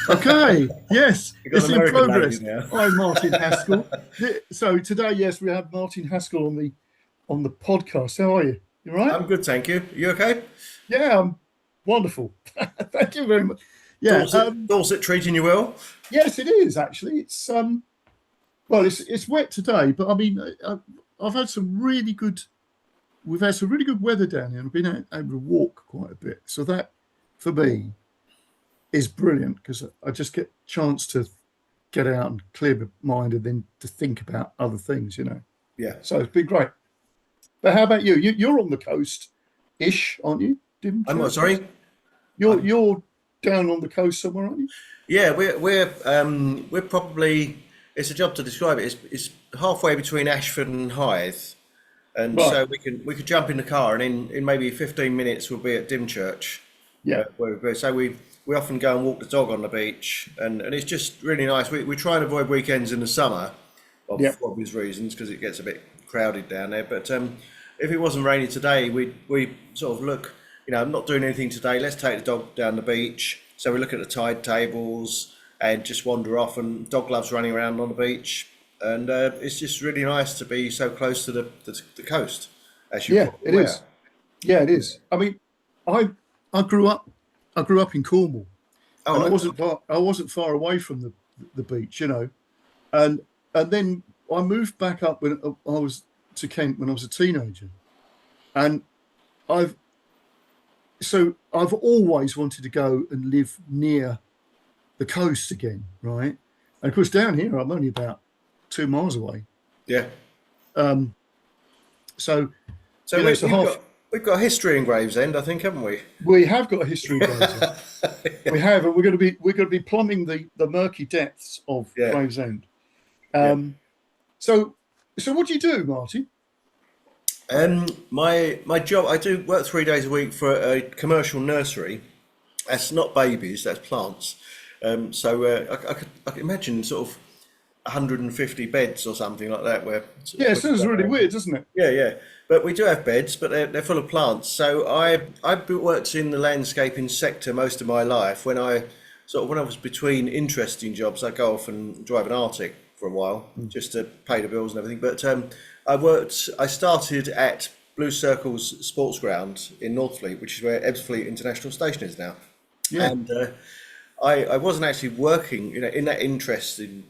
Okay, yes, it's in progress. Now. I'm Martin Haskell. So today, yes, we have Martin Haskell on the podcast. How are you? You all right? I'm good, thank you. You okay? Yeah, I'm wonderful. Thank you very much. Yeah, Dorset treating you well? yes, it is actually. Well, it's wet today, but I mean, I've had some really good. We've had some really good weather down here, and I've been able to walk quite a bit. So that, for me, is brilliant because I just get a chance to get out and clear my mind and then to think about other things, Yeah. So it's been great. But how about you? You're on the coast-ish, aren't you? I'm not sorry. You're down on the coast somewhere, aren't you? Yeah, we're probably. It's a job to describe it. It's halfway between Ashford and Hythe, and Right. so we could jump in the car and in maybe 15 minutes we'll be at Dymchurch. Yeah. So we often go and walk the dog on the beach, and it's just really nice. We try and avoid weekends in the summer, Yeah. for obvious reasons, because it gets a bit crowded down there. But if it wasn't raining today, we sort of look, I'm not doing anything today. Let's take the dog down the beach. So we look at the tide tables and just wander off, and dog loves running around on the beach, and it's just really nice to be so close to the coast, as you Yeah, probably it aware. is. Yeah, it is. I mean, I grew up in Cornwall, and Oh, I wasn't far away from the beach, and then I moved back up when I was to Kent when I was a teenager, and I've I've always wanted to go and live near the coast again, right? And of course, down here I'm only about 2 miles away. yeah. Um, so So it's a half. we've got a history in Gravesend, I think, haven't we? We have got a history of Gravesend. We have, and we're going to be plumbing the murky depths of Yeah. Gravesend. Yeah. So what do you do, Martin? My job, I do work 3 days a week for a commercial nursery. That's not babies, that's plants. I could imagine sort of 150 beds or something like that. Where Yeah, it sounds really weird, doesn't it? Yeah. But we do have beds, but they're full of plants. So I've worked in the landscaping sector most of my life. When I was between interesting jobs, I go off and drive an Arctic for a while just to pay the bills and everything. But I started at Blue Circle's sports ground in Northfleet, which is where Ebbsfleet International Station is now. Yeah. And I wasn't actually working, in that interest in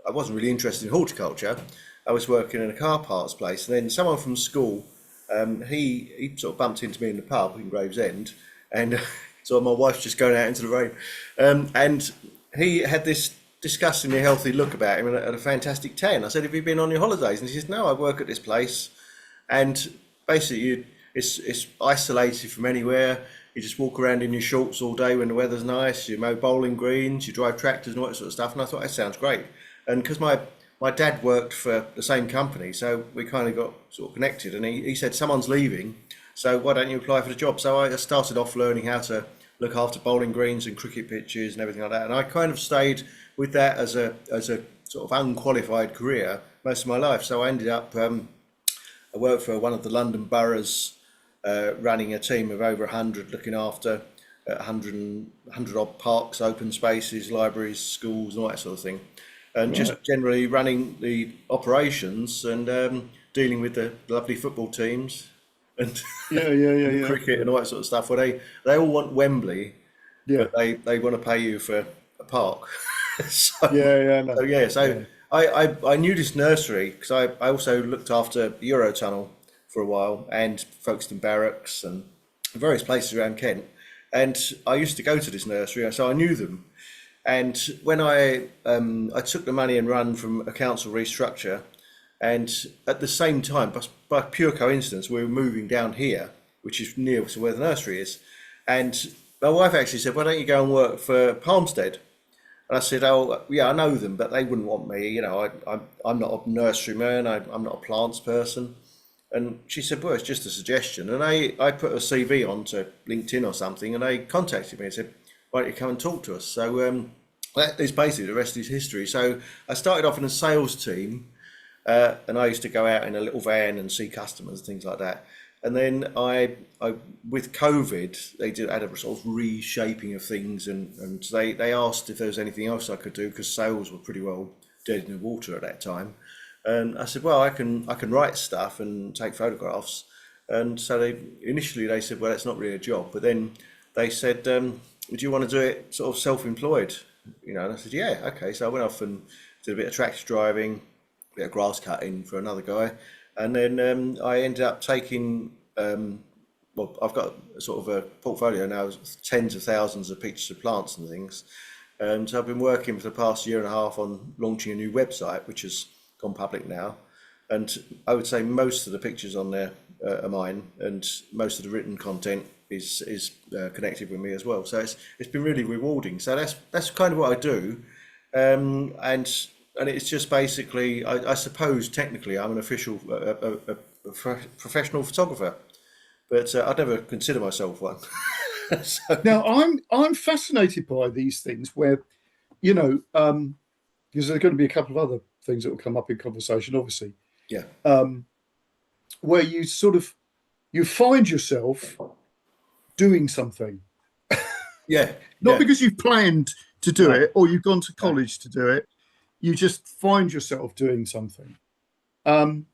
I wasn't really interested in horticulture. I was working in a car parts place, and then someone from school, he sort of bumped into me in the pub in Gravesend, and so my wife's just going out into the rain, and he had this disgustingly healthy look about him and a fantastic tan. I said, "Have you been on your holidays?" And he says, "No, I work at this place," and basically it's isolated from anywhere. You just walk around in your shorts all day when the weather's nice. You mow bowling greens, you drive tractors and all that sort of stuff. And I thought that sounds great. And because my dad worked for the same company, so we kind of got sort of connected. And he said, "Someone's leaving, so why don't you apply for the job?" So I started off learning how to look after bowling greens and cricket pitches and everything like that. And I kind of stayed with that as a sort of unqualified career most of my life. So I ended up I worked for one of the London boroughs, running a team of over 100, looking after 100 odd parks, open spaces, libraries, schools, and all that sort of thing, and just generally running the operations and dealing with the lovely football teams and Yeah. cricket and all that sort of stuff. Where they all want Wembley, Yeah. but they want to pay you for a park. so, Yeah. No. so yeah, so I knew this nursery because I also looked after Eurotunnel for a while and Folkestone Barracks and various places around Kent. And I used to go to this nursery, so I knew them. And when I took the money and run from a council restructure, and at the same time, by pure coincidence, we were moving down here, which is near to where the nursery is. And my wife actually said, "Why don't you go and work for Palmstead?" And I said, oh, yeah, I know them, but they wouldn't want me. You know, I'm not a nurseryman. I'm not a plants person. And she said, well, it's just a suggestion. And I put a CV onto LinkedIn or something, and they contacted me and said, why don't you come and talk to us? So that is basically the rest is history. So I started off in a sales team, and I used to go out in a little van and see customers, things like that. And then I with COVID, they had a sort of reshaping of things, and they asked if there was anything else I could do because sales were pretty well dead in the water at that time. And I said, well, I can write stuff and take photographs. And so initially they said, well, that's not really a job. But then they said, would you want to do it sort of self-employed? You know, and I said, yeah, okay. So I went off and did a bit of tractor driving, a bit of grass cutting for another guy. And then I ended up taking, well, I've got sort of a portfolio now of tens of thousands of pictures of plants and things. So I've been working for the past year and a half on launching a new website, which has gone public now. And I would say most of the pictures on there are mine, and most of the written content is connected with me as well. So it's been really rewarding. So that's kind of what I do, and it's just basically, I suppose technically I'm an official professional photographer, but I'd never consider myself one. So, Now, I'm fascinated by these things where, you know, because there are going to be a couple of other things that will come up in conversation, obviously, yeah, where you sort of you find yourself doing something, yeah, not yeah, because you've planned to do no, it or you've gone to no, college to do it. You just find yourself doing something, um,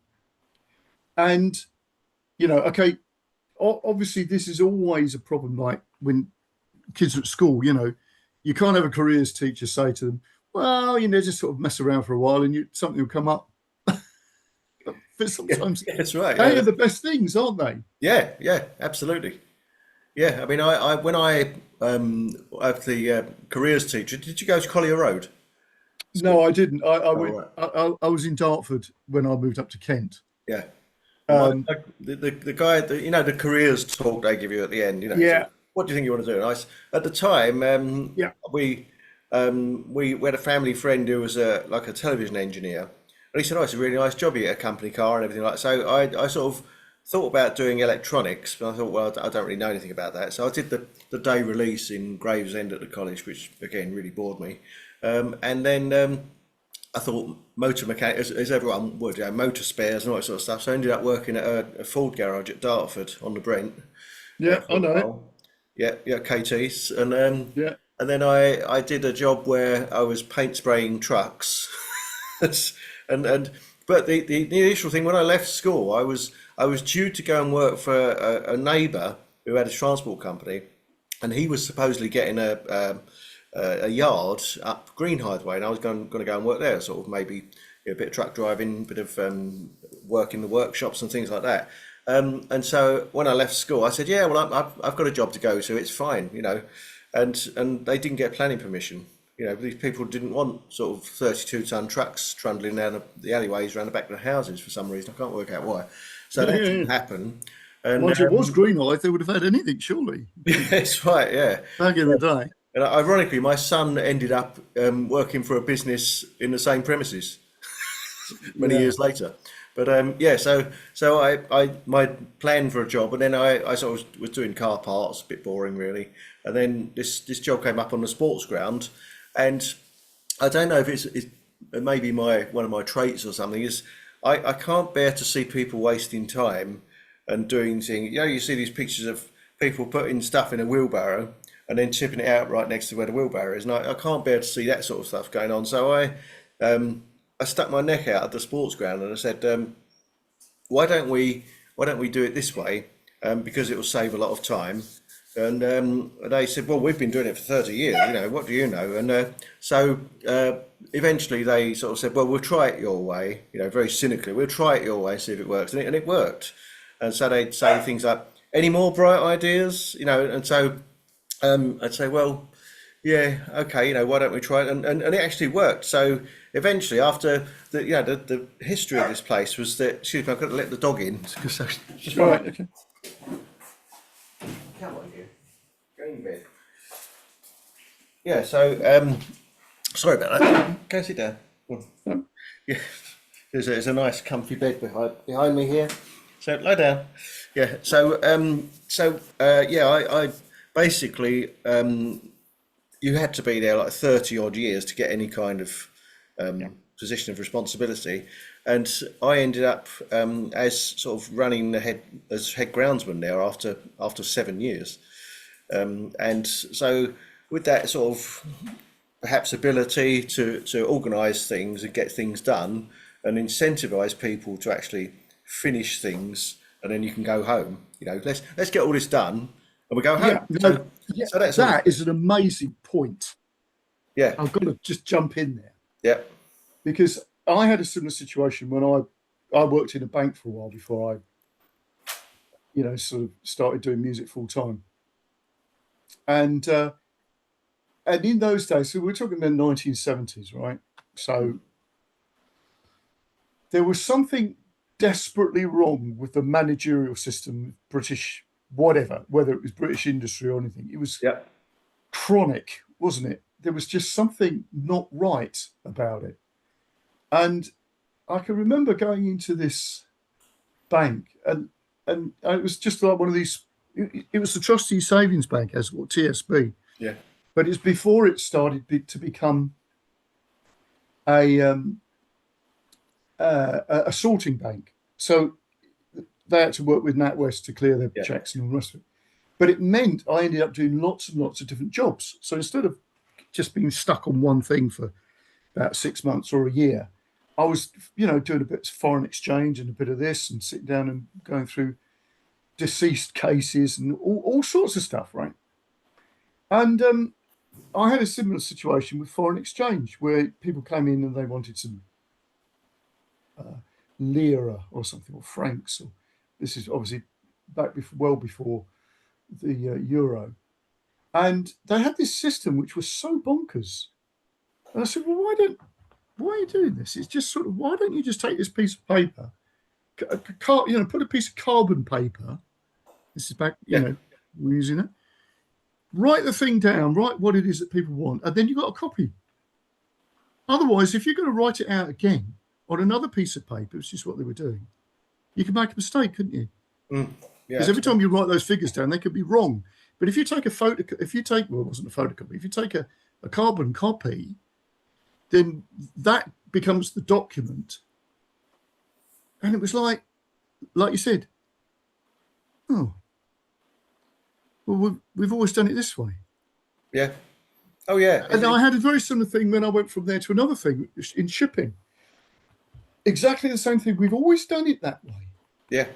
and you know, okay. Obviously, this is always a problem. Like when kids are at school, you know, you can't have a careers teacher say to them, "Well, you know, just sort of mess around for a while, and something will come up." But yeah, sometimes yeah, that's right. they Yeah, are the best things, aren't they? yeah, yeah, absolutely. Yeah, I mean, I when I the careers teacher, did you go to Collier Road School? No, I didn't. I Oh, went. right. I was in Dartford when I moved up to Kent. Yeah. Um, The guy, you know, the careers talk they give you at the end, you know, so yeah, what do you think you want to do? And at the time, yeah. we had a family friend who was like a television engineer, and he said, "Oh, it's a really nice job. You get a company car and everything like that." So I sort of thought about doing electronics, but I thought, well, I don't really know anything about that. So I did the day release in Gravesend at the college, which again really bored me. And then I thought motor mechanic, as everyone would, you know, motor spares and all that sort of stuff. So I ended up working at a Ford garage at Dartford on the Brent Yeah, for I a know it. while. Yeah, yeah, KTs, Yeah. and then I did a job where I was paint spraying trucks, and but the initial thing when I left school, I was due to go and work for a neighbour who had a transport company, and he was supposedly getting a yard up Greenhithe Way, and I was going to go and work there, sort of maybe a bit of truck driving, a bit of work in the workshops and things like that. And so when I left school, I said, "Yeah, well, I've got a job to go to. It's fine, you know." And they didn't get planning permission. You know, these people didn't want sort of 32-ton trucks trundling down the alleyways around the back of the houses for some reason. I can't work out why. So Yeah, that yeah, yeah. didn't happen. And Mind you, it was Greenlight. They would have had anything, surely, that's right, yeah. back in the day. And ironically, my son ended up working for a business in the same premises many Yeah. years later. But yeah, so I my plan for a job, and then I sort of was doing car parts, a bit boring really. And then this job came up on the sports ground, and I don't know if it's maybe my one of my traits or something is I can't bear to see people wasting time and doing things. You know, you see these pictures of people putting stuff in a wheelbarrow and then tipping it out right next to where the wheelbarrow is, and I can't bear to see that sort of stuff going on. So I stuck my neck out at the sports ground and I said, why don't we do it this way? Because it will save a lot of time. And they said, well, we've been doing it for 30 years, you know, what do you know? And so eventually they sort of said, well, we'll try it your way, you know, very cynically, we'll try it your way, see if it works. And it worked. And so they'd say things like, any more bright ideas? You know, and so I'd say, well, yeah, okay, you know, why don't we try it? And it actually worked. So eventually, after the history of this place was that, excuse me, I've got to let the dog in. Just one Right. minute. Okay. Come on, you. Go in bed. Yeah, so Sorry about that. Go sit down. Yeah, there's a nice comfy bed behind me here. So lie down. Yeah. Yeah, I basically you had to be there like 30 odd years to get any kind of Yeah. position of responsibility, and I ended up as sort of running the head as head groundsman there after 7 years, and so with that sort of perhaps ability to organise things and get things done and incentivise people to actually finish things, and then you can go home. Let's get all this done and we go home. Yeah, no, So yeah, so that's all. that is an amazing point. Yeah, I've got to just jump in there yeah, because I had a similar situation when I worked in a bank for a while before I, sort of started doing music full time. And in those days, so we're talking the 1970s, right? So there was something desperately wrong with the managerial system, British, whatever, whether it was British industry or anything. It was yeah, chronic, wasn't it? There was just something not right about it. And I can remember going into this bank, and it was just like one of these. It was the Trustee Savings Bank, as well, TSB, yeah, but it's before it started to become a a sorting bank. So they had to work with NatWest to clear their yeah, checks and all the rest of it. But it meant I ended up doing lots and lots of different jobs. So instead of just being stuck on one thing for about 6 months or a year, I was, doing a bit of foreign exchange and a bit of this and sitting down and going through deceased cases and all sorts of stuff, right? And I had a similar situation with foreign exchange where people came in and they wanted some lira or something, or francs, or this is obviously back before, well before the euro. And they had this system which was so bonkers. And I said, well, why are you doing this? It's just sort of, why don't you just take this piece of paper, put a piece of carbon paper. This is back, yeah, we're using it. Write the thing down, write what it is that people want, and then you've got a copy. Otherwise, if you're going to write it out again on another piece of paper, which is what they were doing, you can make a mistake, couldn't you? yeah. Because every Absolutely. time you write those figures down, they could be wrong. But if you take well, it wasn't a photocopy, if you take a carbon copy, then that becomes the document. And it was like you said, oh, well, we've always done it this way. Yeah. Oh, yeah. And I had a very similar thing when I went from there to another thing in shipping. Exactly the same thing. We've always done it that way. Yeah,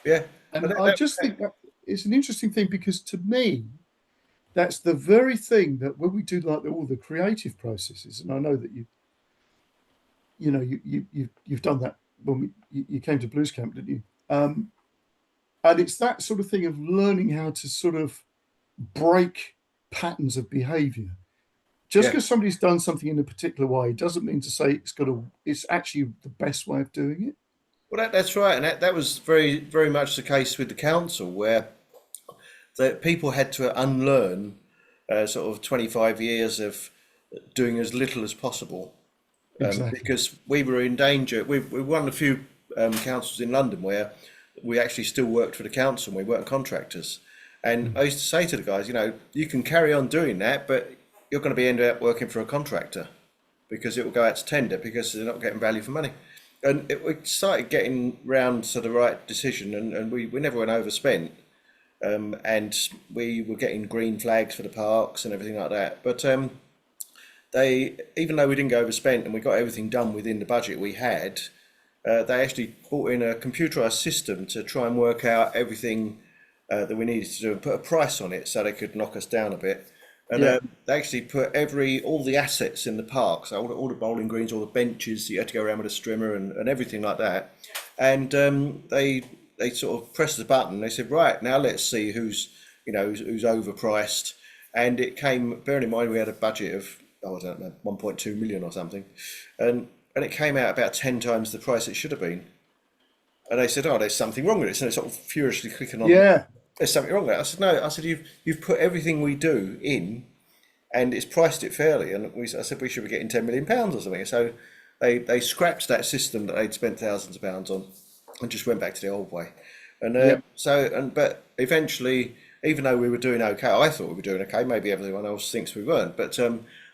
yeah. But And I just think that it's an interesting thing because to me, that's the very thing that when we do like all the creative processes, and I know that you've done that when you came to Blues Camp, didn't you? And it's that sort of thing of learning how to sort of break patterns of behaviour. Just yeah. because somebody's done something in a particular way doesn't mean to say it's actually the best way of doing it. Well, that's right, and that was very, very much the case with the council, where the people had to unlearn sort of 25 years of doing as little as possible, Exactly. because we were in danger. We were one of the few councils in London where we actually still worked for the council and we weren't contractors. And I used to say to the guys, you can carry on doing that, but you're going to end up working for a contractor because it will go out to tender because they're not getting value for money. And we started getting round to the right decision, and we never went overspent. And we were getting green flags for the parks and everything like that. But they, even though we didn't go overspent and we got everything done within the budget we had, they actually brought in a computerized system to try and work out everything that we needed to do and put a price on it so they could knock us down a bit. And Yeah. they actually put all the assets in the park, so all the bowling greens, all the benches, you had to go around with a strimmer and everything like that. And they sort of pressed the button. They said, right, now let's see who's overpriced. And it came, bearing in mind we had a budget of, I don't know, 1.2 million or something. And it came out about 10 times the price it should have been. And they said, oh, there's something wrong with it. So they're sort of furiously clicking on, Yeah. there's something wrong with it. I said, no, I said, you've put everything we do in, and it's priced it fairly. And I said we should be getting £10 million or something. So they scrapped that system that they'd spent thousands of pounds on, and just went back to the old way. And Yeah. but eventually, even though we were doing okay, I thought we were doing okay. Maybe everyone else thinks we weren't. But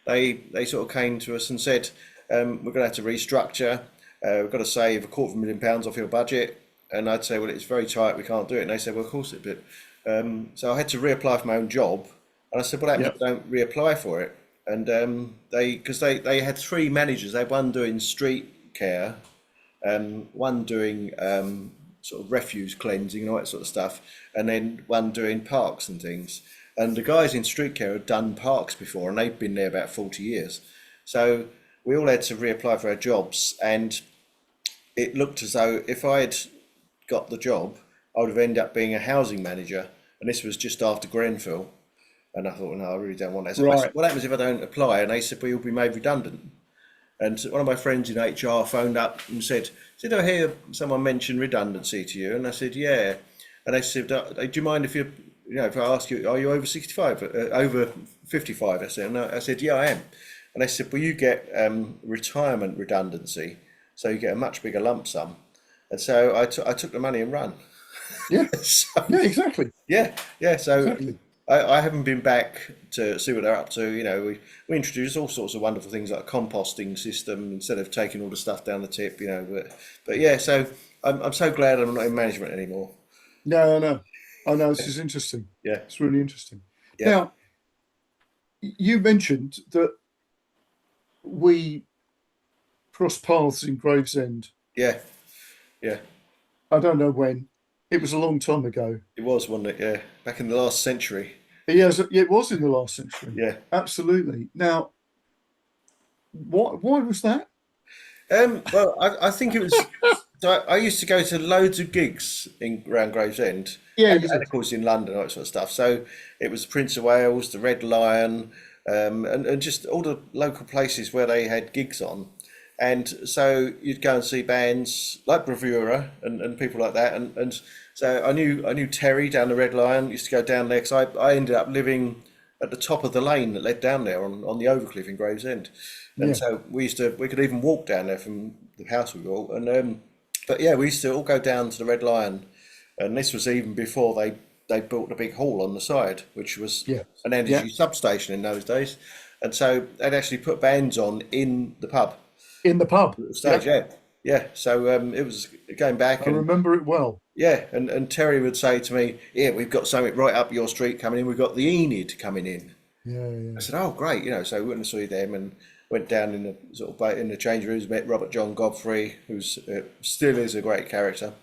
they sort of came to us and said, we're going to have to restructure. We've got to save £250,000 off your budget. And I'd say, well, it's very tight. We can't do it. And they said, well, of course it. But so I had to reapply for my own job. And I said, what happens Yeah. if I don't reapply for it? And they had three managers. They had one doing street care, one doing sort of refuse cleansing and all that sort of stuff, and then one doing parks and things. And the guys in street care had done parks before, and they've been there about 40 years. So we all had to reapply for our jobs, and it looked as though if I had got the job, I would have ended up being a housing manager, and this was just after Grenfell. And I thought, no, I really don't want that. So I said, Right. what happens if I don't apply? And they said, well, you'll be made redundant. And one of my friends in HR phoned up and said, did I hear someone mention redundancy to you? And I said, yeah. And they said, do you mind if if I ask you, are you over 65, over 55? I said, no. I said, yeah, I am. And they said, well, you get retirement redundancy, so you get a much bigger lump sum. And so I took the money and run. Yeah. So, Yeah. Exactly. yeah, yeah. So Exactly. I haven't been back to see what they're up to. We introduced all sorts of wonderful things like a composting system instead of taking all the stuff down the tip. But yeah. So I'm so glad I'm not in management anymore. No, no. Oh no, this is interesting. Yeah, It's really interesting. yeah, Now, you mentioned that we crossed paths in Gravesend. yeah, yeah. I don't know when. It was a long time ago. It was, wasn't it? Yeah, back in the last century. Yes, it was in the last century. Yeah. Absolutely. Now, why was that? Well, I think it was. So I used to go to loads of gigs in around Gravesend, Yeah, and, you and did. of course in London, all that sort of stuff. So it was Prince of Wales, the Red Lion, and just all the local places where they had gigs on. And so you'd go and see bands like Bravura and people like that. And so I knew Terry down the Red Lion. Used to go down there because I ended up living at the top of the lane that led down there on the Overcliff in Gravesend. And Yeah. so we could even walk down there from the house we were all. And but yeah, we used to all go down to the Red Lion, and this was even before they built a big hall on the side, which was Yeah. an Yeah. energy substation in those days. And so they'd actually put bands on in the pub In the pub. stage. Yeah. Yeah, yeah. So it was going back, I and remember it well. yeah, and Terry would say to me, "Yeah, we've got something right up your street coming in. We've got the Enid coming in." Yeah, yeah. I said, "Oh, great!" So we went and saw them, and went down in the sort of in the change rooms, met Robert John Godfrey, who's still is a great character,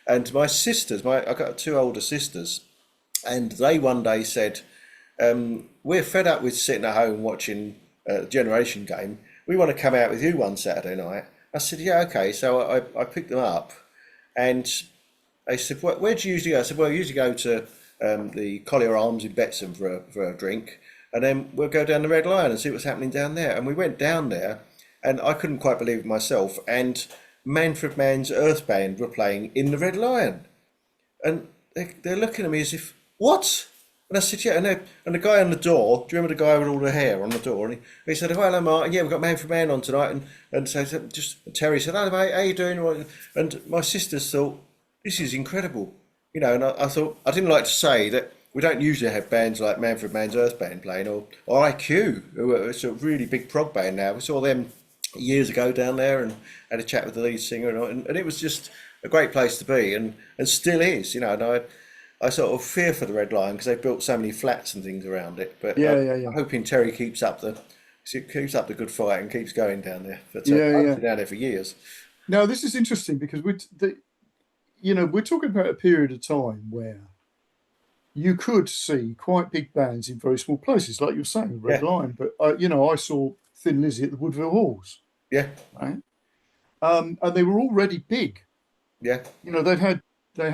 and my sisters. I got two older sisters, and they one day said, "We're fed up with sitting at home watching a Generation Game. We want to come out with you one Saturday night." I said, "Yeah, okay." So I picked them up, and they said, Where do you usually go?" I said, "Well, I usually go to the Collier Arms in Betsham for a drink, and then we'll go down the Red Lion and see what's happening down there." And we went down there, and I couldn't quite believe it myself. And Manfred Mann's Earth Band were playing in the Red Lion, and they're looking at me as if, "What?" And I said, "Yeah." And the guy on the door, do you remember the guy with all the hair on the door? And he said, "Oh, hello, Martin. Yeah, we've got Manfred Mann on tonight." And so just Terry said, "Hello, mate. How you doing?" And my sisters thought, this is incredible. And I thought, I didn't like to say that we don't usually have bands like Manfred Mann's Earth Band playing, or IQ, who are a sort of really big prog band now. We saw them years ago down there and had a chat with the lead singer, and it was just a great place to be, and still is. And I sort of fear for the Red Lion because they've built so many flats and things around it. But Yeah, yeah, I'm yeah. hoping Terry keeps up the good fight and keeps going down there. But Yeah, I've yeah. been down there for years. Now, this is interesting because we're talking about a period of time where you could see quite big bands in very small places, like you're saying, Red Yeah, Lion. But I saw Thin Lizzy at the Woodville Halls, yeah, right? And they were already big. yeah, They had they'd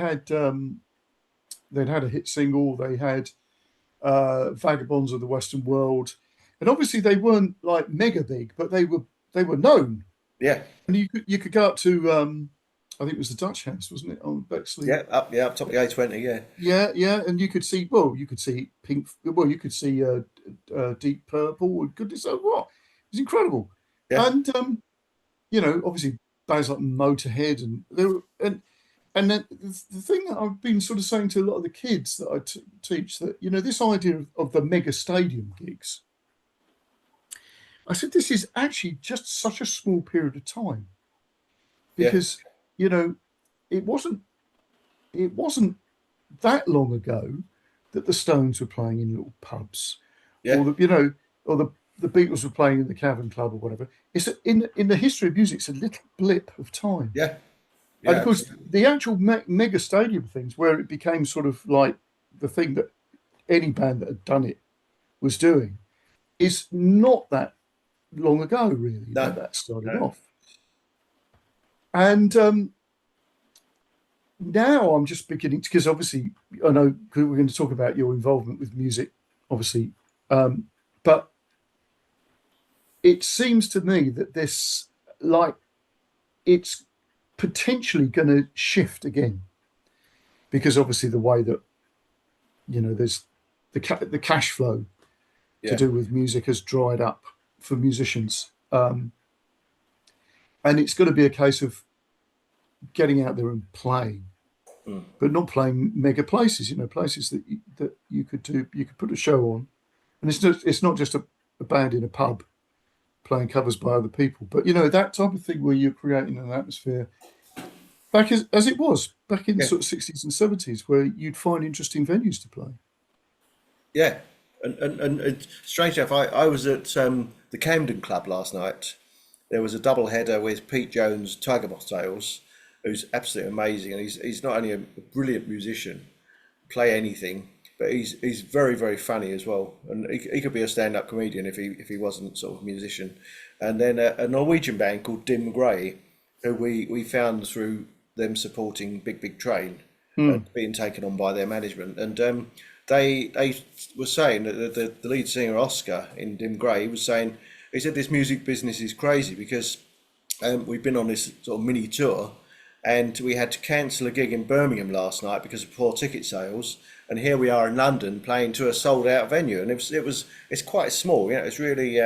had a hit single. They had Vagabonds of the Western World, and obviously they weren't like mega big, but they were known. yeah, And you could go up to I think it was the Dutch House, wasn't it, on Bexley? Yeah, up top of the A20. Yeah, Yeah, yeah, and you could see, well, you could see Pink, well, you could see Deep Purple, and goodness knows what. It was incredible. yeah, And obviously bands like Motorhead, and there were, and then the thing that I've been sort of saying to a lot of the kids that I teach, that this idea of the mega stadium gigs, I said this is actually just such a small period of time, yeah, because you know it wasn't that long ago that the Stones were playing in little pubs, yeah, or the Beatles were playing in the Cavern Club or whatever. In the history of music, it's a little blip of time. yeah, And yeah, of course, absolutely. the actual mega stadium things, where it became sort of like the thing that any band that had done it was doing, is not that long ago, really, No, that that started no, off. And now I'm just beginning to, because obviously I know we're going to talk about your involvement with music, obviously, but it seems to me that this, like, it's potentially going to shift again, because obviously the way that there's the cash flow to yeah, do with music has dried up for musicians, and it's going to be a case of getting out there and playing, mm, but not playing mega places. Places that you could put a show on, and it's not just a band in a pub playing covers by other people, but that type of thing where you're creating an atmosphere back as it was back in the yeah, sort of 60s and 70s, where you'd find interesting venues to play. yeah. And strange enough, I was at the Camden Club last night. There was a double header with Pete Jones, Tiger Mothtails, who's absolutely amazing, and he's not only a brilliant musician, play anything, but he's very very funny as well, and he could be a stand up comedian if he wasn't sort of a musician. And then a Norwegian band called Dim Grey, who we found through them supporting Big Big Train, Hmm. being taken on by their management, and they were saying that the lead singer Oscar in Dim Grey was saying, he said this music business is crazy because we've been on this sort of mini tour, and we had to cancel a gig in Birmingham last night because of poor ticket sales. And here we are in London playing to a sold out venue, and it's quite small. It's really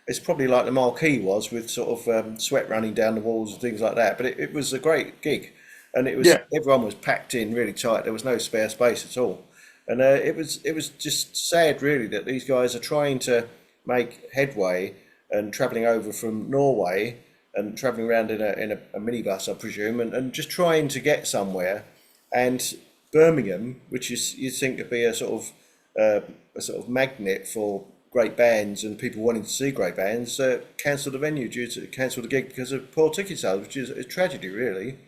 it's probably like the Marquee was, with sort of sweat running down the walls and things like that. But it was a great gig, and Yeah, everyone was packed in really tight. There was no spare space at all, and it was just sad really that these guys are trying to make headway and travelling over from Norway and travelling around in a minibus, I presume, and just trying to get somewhere. And Birmingham, which is you'd think would be a sort of magnet for great bands and people wanting to see great bands, cancelled the venue due to cancelled the gig because of poor ticket sales, which is a tragedy, really.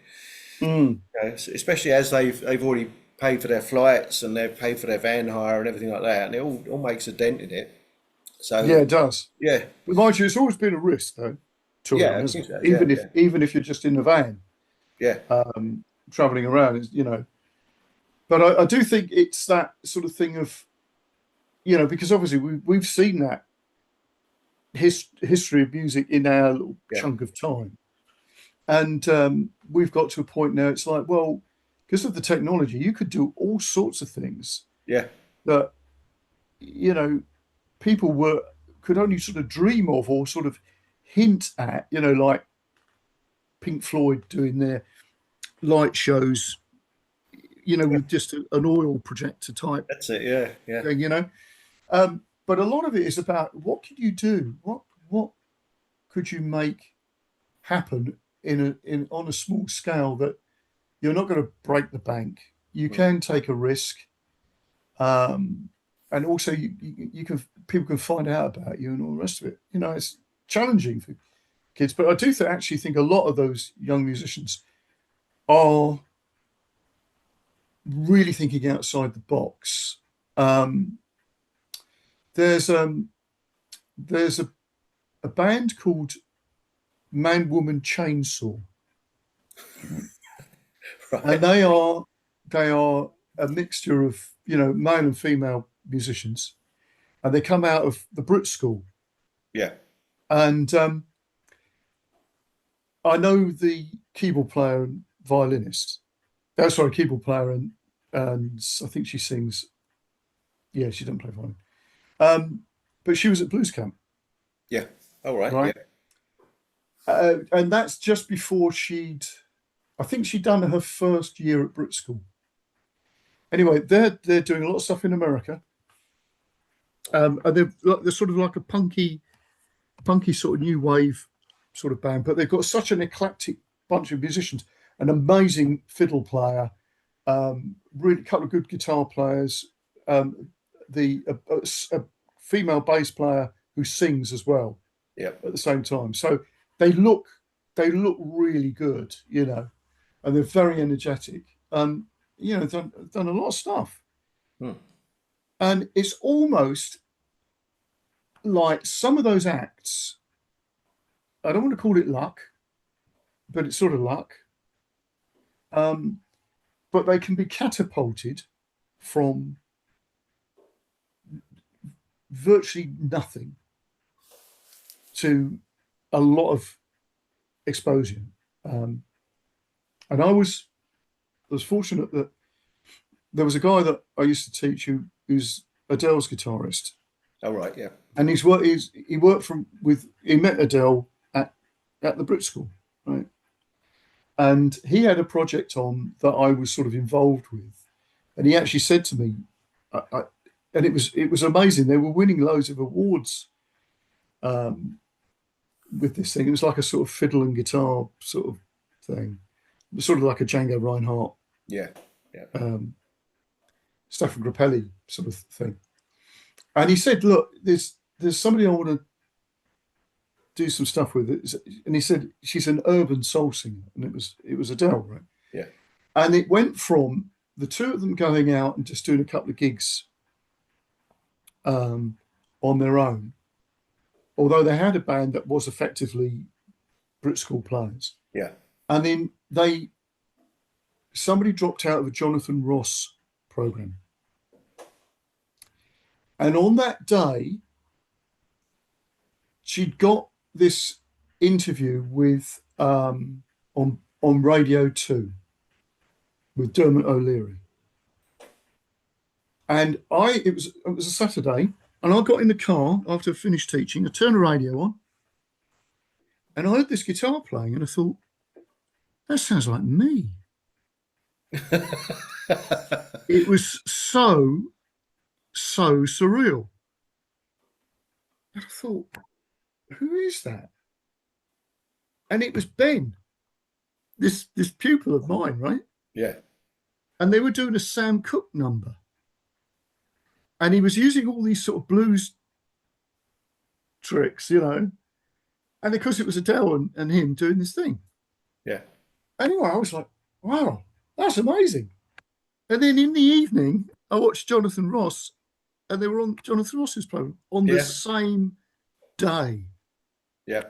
mm. Especially as they've already paid for their flights and they've paid for their van hire and everything like that, and it all makes a dent in it. Yeah, So it does. yeah, But mind you, it's always been a risk, though, touring, yeah, of hasn't course, it? yeah, Even if you're just in the van, yeah, traveling around, But I do think it's that sort of thing of, because obviously we've seen that history of music in our little yeah, chunk of time, and we've got to a point now. It's like, well, because of the technology, you could do all sorts of things yeah, that you know people were could only sort of dream of or sort of hint at. Like Pink Floyd doing their light shows, yeah. with just an oil projector type That's it. Yeah, yeah, thing. But a lot of it is about what could you do? What could you make happen in on a small scale that you're not going to break the bank? You mm, can take a risk, um, and also you can people can find out about you and all the rest of it. It's challenging for kids, but I do actually think a lot of those young musicians are really thinking outside the box. Um, there's um, there's a band called Man Woman Chainsaw, and right. they are a mixture of male and female musicians, and they come out of the Brit School. Yeah, And I know the keyboard player and violinist. Oh, sorry, keyboard player, and I think she sings. Yeah, she doesn't play violin. But she was at blues camp, Yeah. All right. Yeah. right? And that's just before I think she'd done her first year at Brit School. Anyway, they're doing a lot of stuff in America, and they're sort of like a punky sort of new wave sort of band, but they've got such an eclectic bunch of musicians, an amazing fiddle player, really couple of good guitar players, a female bass player who sings as well Yeah. at the same time. So they look really good, and they're very energetic. Done a lot of stuff, and it's almost like some of those acts. I don't want to call it luck, but it's sort of luck. But they can be catapulted from virtually nothing to a lot of exposure. And I was fortunate that there was a guy that I used to teach who's Adele's guitarist, All right. Yeah. and he met Adele at the Brit School, right? And he had a project on that I was sort of involved with, and he actually said to me, and it was amazing. They were winning loads of awards with this thing. It was like a sort of fiddle and guitar sort of thing, sort of like a Django Reinhardt, Yeah. Yeah. Stefan Grappelli sort of thing. And he said, "Look, there's somebody I want to do some stuff with." And he said, "She's an urban soul singer," and it was Adele, right? Yeah. And it went from the two of them going out and just doing a couple of gigs on their own, although they had a band that was effectively Brit School players. Yeah. And then somebody dropped out of a Jonathan Ross program. And on that day, she'd got this interview with on Radio 2 with Dermot O'Leary. And it was a Saturday, and I got in the car after I finished teaching. I turned the radio on, and I heard this guitar playing, and I thought, that sounds like me. It was so surreal. And I thought, who is that? And it was Ben, this pupil of mine, right? Yeah. And they were doing a Sam Cooke number. And he was using all these sort of blues tricks, And of course it was Adele and him doing this thing. Yeah. Anyway, I was like, wow, that's amazing. And then in the evening, I watched Jonathan Ross, and they were on Jonathan Ross's program on the same day. Yeah.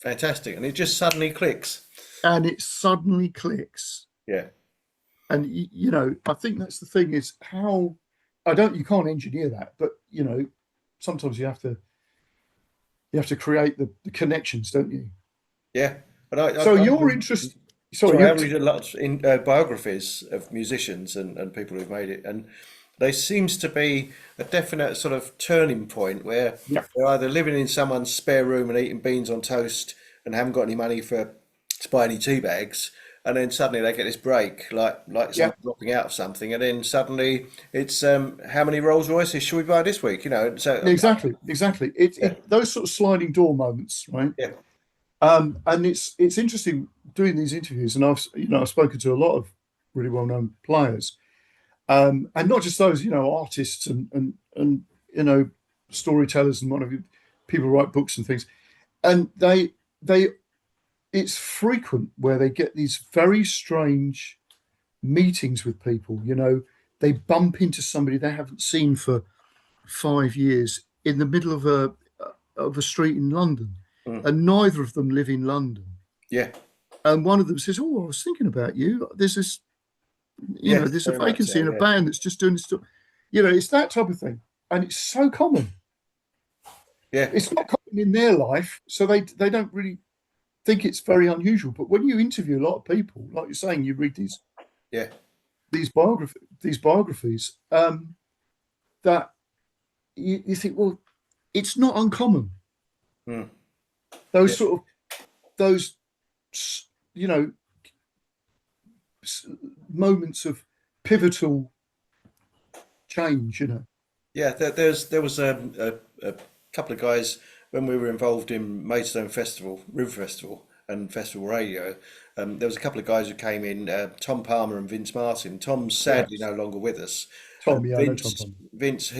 Fantastic. And it just suddenly clicks. And it suddenly clicks. Yeah. And, I think that's the thing is how you can't engineer that, but, sometimes you have to create the connections, don't you? Yeah. Your interest. Sorry, I read a lot in biographies of musicians and people who've made it, and there seems to be a definite sort of turning point where they're either living in someone's spare room and eating beans on toast and haven't got any money to buy any tea bags, and then suddenly they get this break, like someone dropping out of something, and then suddenly it's how many Rolls Royces should we buy this week? So exactly. Those sort of sliding door moments, right? Yeah. And it's interesting doing these interviews, and I've spoken to a lot of really well-known players, and not just those, artists and storytellers and people who write books and things, and it's frequent where they get these very strange meetings with people. They bump into somebody they haven't seen for 5 years in the middle of a street in London. And neither of them live in London. Yeah. And one of them says, "Oh, I was thinking about you. There's this, there's a vacancy in a band that's just doing this stuff." It's that type of thing. And it's so common. Yeah. It's not common in their life, so they don't really think it's very unusual. But when you interview a lot of people, like you're saying, you read Yeah. these biographies, that you think, well, it's not uncommon. Mm. Those Yeah. sort of those you know moments of pivotal change. Yeah, there was a couple of guys when we were involved in Maidstone Festival, River Festival, and Festival Radio. There was a couple of guys who came in, Tom Palmer and Vince Martin. Tom's sadly Yes, no longer with us. Tom. Yeah, I know Tom Vince, Palmer. Vince,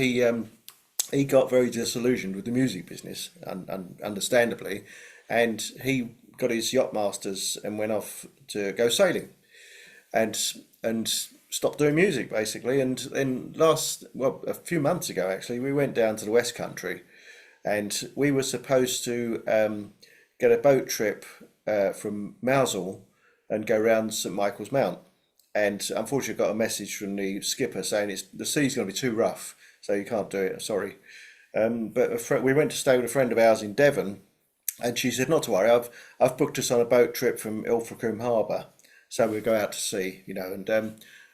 he got very disillusioned with the music business, and understandably, and he got his yacht masters and went off to go sailing, and and stopped doing music basically. And then a few months ago actually, we went down to the West Country, and we were supposed to get a boat trip from Mousehole and go round St Michael's Mount. And unfortunately, got a message from the skipper saying the sea's going to be too rough, so you can't do it. Sorry. But we went to stay with a friend of ours in Devon, and she said, "Not to worry, I've booked us on a boat trip from Ilfracombe Harbour, so we'll go out to sea, you know." And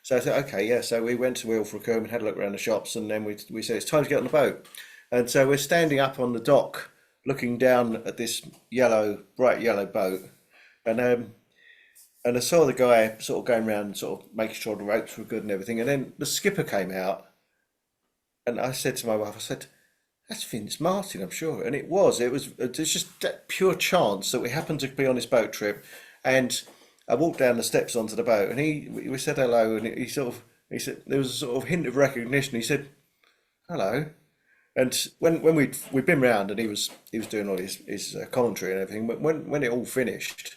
so I said, "Okay, yeah." So we went to Ilfracombe and had a look around the shops, and then we said it's time to get on the boat. And so we're standing up on the dock, looking down at this bright yellow boat, and I saw the guy sort of going around, sort of making sure the ropes were good and everything. And then the skipper came out, and I said to my wife, I said, "That's Vince Martin, I'm sure." And it was. It's just that pure chance that we happened to be on this boat trip, and I walked down the steps onto the boat, and we said hello, and he said there was a sort of hint of recognition. He said hello, and when we'd been round, and he was doing all his commentary and everything. But when it all finished,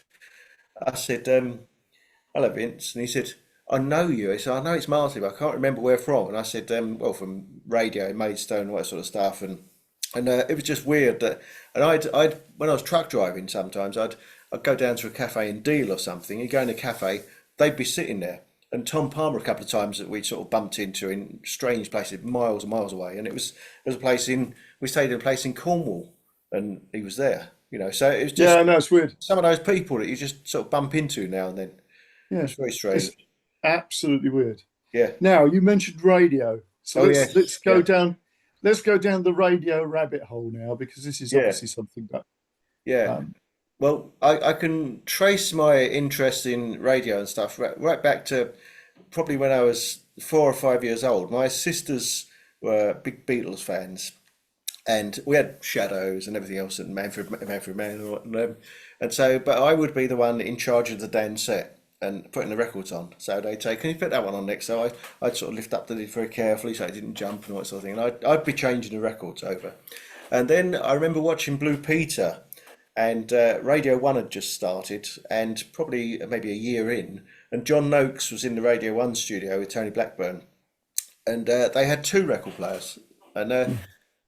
I said, "Hello, Vince," and he said, "I know you." He said, "I know it's Martin, but I can't remember where from." And I said, "Well, from radio, Maidstone, all that sort of stuff." And it was just weird that, and I'd when I was truck driving, sometimes I'd go down to a cafe in Deal or something. You go in a cafe, they'd be sitting there. And Tom Palmer, a couple of times that we sort of bumped into in strange places, miles and miles away. And it was a place we stayed in a place in Cornwall, and he was there. You know, so it was Yeah, just I know it's weird. some of those people that you just sort of bump into now and then. Yeah, It's very it's strange. absolutely weird. Yeah. Now you mentioned radio, so Oh let's yes. go Yeah. down the radio rabbit hole now, because this is Yeah. obviously something that Yeah. um, Well, I can trace my interest in radio and stuff right back to probably when I was 4 or 5 years old. My sisters were big Beatles fans, and we had Shadows and everything else, and Manfred Mann, and so. But I would be the one in charge of the dance set and putting the records on. So they'd say, "Can you put that one on next?" So I'd sort of lift up the lid very carefully so it didn't jump and all that sort of thing. And I'd be changing the records over, and then I remember watching Blue Peter, and Radio One had just started, and probably maybe a year in, and John Noakes was in the Radio One studio with Tony Blackburn, and they had two record players, and uh,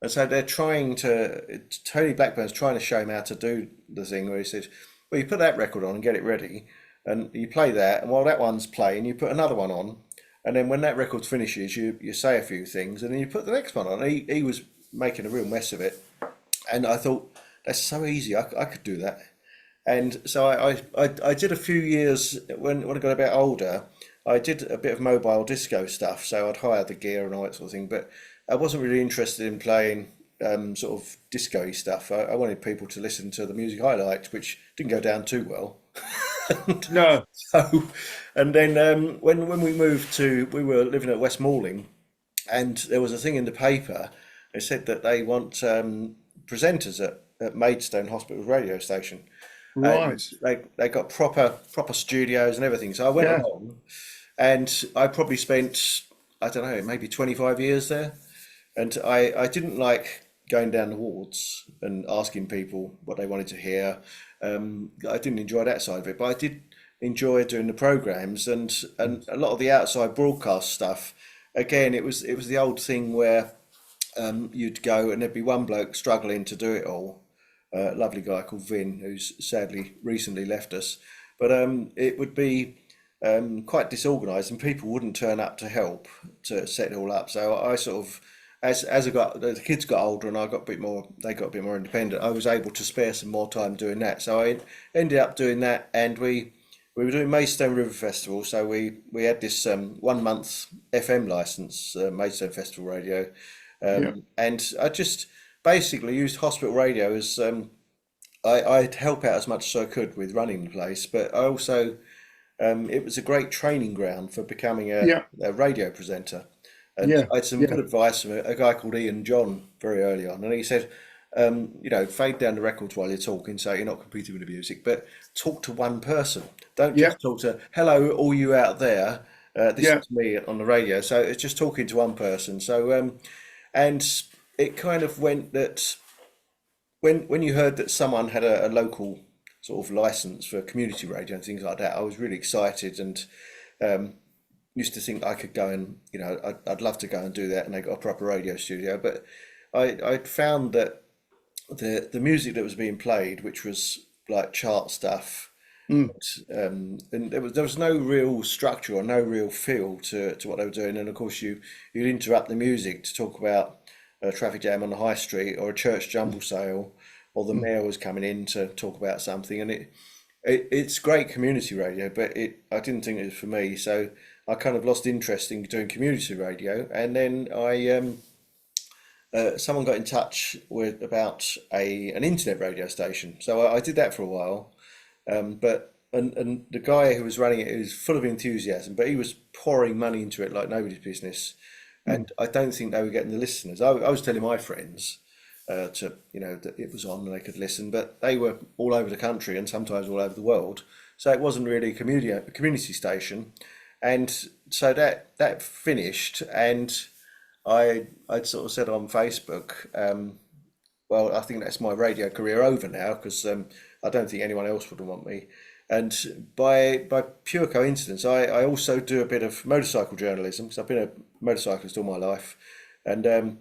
and so they're trying to. Tony Blackburn's trying to show him how to do the thing where he said, "Well, you put that record on and get it ready, and you play that, and while that one's playing, you put another one on, and then when that record finishes, you say a few things, and then you put the next one on." He was making a real mess of it, and I thought that's so easy. I could do that. And so I did a few years when I got a bit older. I did a bit of mobile disco stuff, so I'd hire the gear and all that sort of thing. But I wasn't really interested in playing sort of disco-y stuff. I wanted people to listen to the music I liked, which didn't go down too well. no, So, and then when we were living at West Malling, and there was a thing in the paper. They said that they want presenters at Maidstone Hospital radio station, and right, they got proper studios and everything. So I went yeah, along, and I probably spent, I don't know, maybe 25 years there, and I didn't like going down the wards and asking people what they wanted to hear. I didn't enjoy that side of it, but I did enjoy doing the programs and a lot of the outside broadcast stuff. Again, it was the old thing where you'd go and there'd be one bloke struggling to do it all. A lovely guy called Vin, who's sadly recently left us. But it would be quite disorganised, and people wouldn't turn up to help to set it all up. So I sort of as the kids got older and I got a bit more, they got a bit more independent. I was able to spare some more time doing that. So I ended up doing that, and we were doing Maidstone River Festival. So we had this 1 month FM license, Maidstone Festival Radio, Yeah. and I just basically used hospital radio as I'd help out as much as I could with running the place, but I also it was a great training ground for becoming Yeah. a radio presenter. And Yeah. I had some good Yeah. advice from a guy called Ian John very early on. And he said, fade down the records while you're talking so you're not competing with the music, but talk to one person. Don't Yeah. just talk to, hello, all you out there. This Yeah. is me on the radio. So it's just talking to one person. So, and it kind of went that when you heard that someone had a local sort of license for community radio and things like that, I was really excited and used to think I could go and I'd love to go and do that. And they got a proper radio studio, but I found that the music that was being played, which was like chart stuff, Mm. and there was no real structure or no real feel to what they were doing. And of course, you'd interrupt the music to talk about a traffic jam on the high street or a church jumble sale, or the Mm. mayor was coming in to talk about something. And it's great community radio, but I didn't think it was for me. So I kind of lost interest in doing community radio. And then someone got in touch with about an internet radio station. So I did that for a while. But and the guy who was running it was full of enthusiasm, but he was pouring money into it like nobody's business. Mm. And I don't think they were getting the listeners. I was telling my friends that it was on and they could listen, but they were all over the country and sometimes all over the world. So it wasn't really a community station. And so that finished, and I'd sort of said on Facebook, well, I think that's my radio career over now because I don't think anyone else would want me. And by pure coincidence, I also do a bit of motorcycle journalism because I've been a motorcyclist all my life, and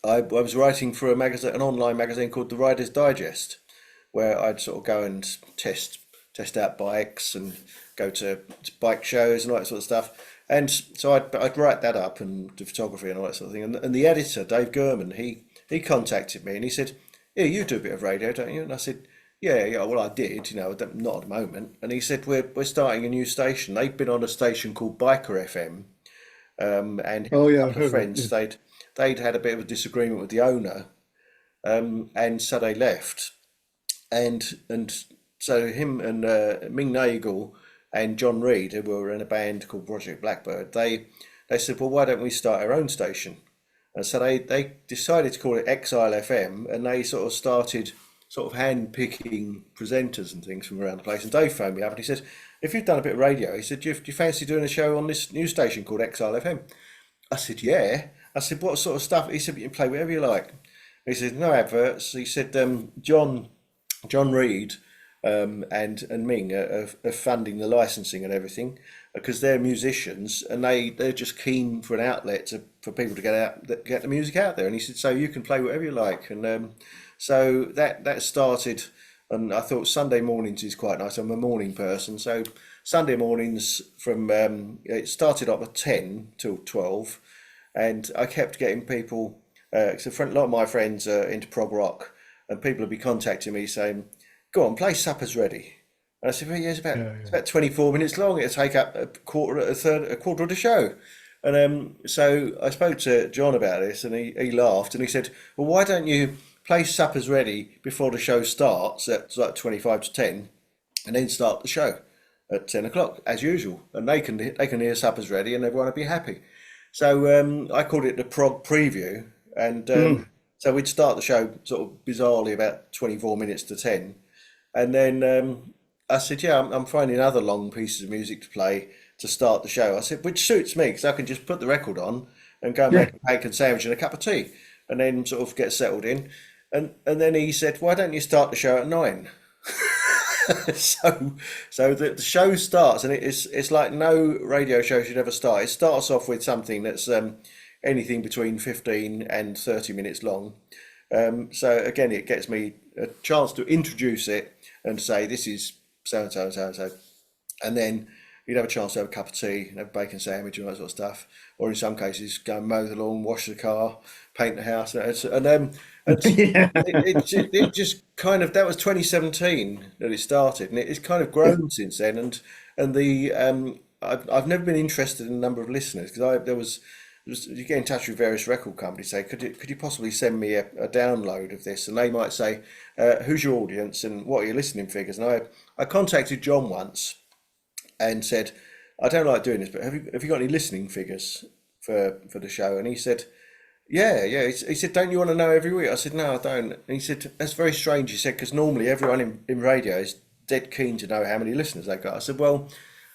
I was writing for an online magazine called The Rider's Digest, where I'd sort of go and test out bikes and go to bike shows and all that sort of stuff. And so I'd write that up and do photography and all that sort of thing. And the editor, Dave Gurman, he contacted me and he said, "Yeah, you do a bit of radio, don't you?" And I said, "Yeah, well, I did, not at the moment." And he said, "We're starting a new station." They'd been on a station called Biker FM, and him Oh and a yeah, I've couple of heard of it. friends, Yeah. they'd had a bit of a disagreement with the owner, and so they left. And so him and Ming Nagel and John Reed, who were in a band called Project Blackbird, they said, "Well, why don't we start our own station?" And so they decided to call it Exile FM, and they sort of started sort of hand picking presenters and things from around the place. And Dave phoned me up and he said, "If you've done a bit of radio," he said, "Do you fancy doing a show on this new station called Exile FM?" I said, "Yeah." I said, "What sort of stuff?" He said, "You can play whatever you like." He said, "No adverts." He said, John Reed and Ming are funding the licensing and everything because they're musicians and they're just keen for an outlet for people to get the music out there." And he said, "So you can play whatever you like." And so that started, and I thought Sunday mornings is quite nice. I'm a morning person, so Sunday mornings from it started up at 10 till 12, and I kept getting people. So a lot of my friends are into prog rock, and people would be contacting me saying, "Go on, play Supper's Ready." And I said, "Well, yeah, Yeah. it's Yeah. about 24 minutes long. It'll take up a quarter of the show." And so I spoke to John about this, and he laughed and he said, "Well, why don't you play Supper's Ready before the show starts at like 25 to 10, and then start the show at 10 o'clock as usual, and they can hear Supper's Ready and everyone will be happy." So I called it the prog preview, and Mm. so we'd start the show sort of bizarrely about 24 minutes to 10, and then I said, "Yeah, I'm finding other long pieces of music to play to start the show." I said, "Which suits me because I can just put the record on and go and Yeah. make a bacon sandwich and a cup of tea, and then sort of get settled in." And then he said, "Why don't you start the show at 9?" so the show starts, and it's like no radio show should ever start. It starts off with something that's anything between 15 and 30 minutes long. So again, it gets me a chance to introduce it and say this is so and so and so and so, and then you'd have a chance to have a cup of tea and have a bacon sandwich and that sort of stuff, or in some cases go and mow the lawn, wash the car, paint the house, and it just kind of, that was 2017 that it started, and it's kind of Yeah. grown since then. And the I've never been interested in the number of listeners, because you get in touch with various record companies, say, could you possibly send me a download of this? And they might say, who's your audience and what are your listening figures? And I contacted John once and said, I don't like doing this, but have you got any listening figures for the show? And he said, yeah. He said, don't you want to know every week? I said, no, I don't. And he said, that's very strange. He said, because normally everyone in radio is dead keen to know how many listeners they got. I said, well,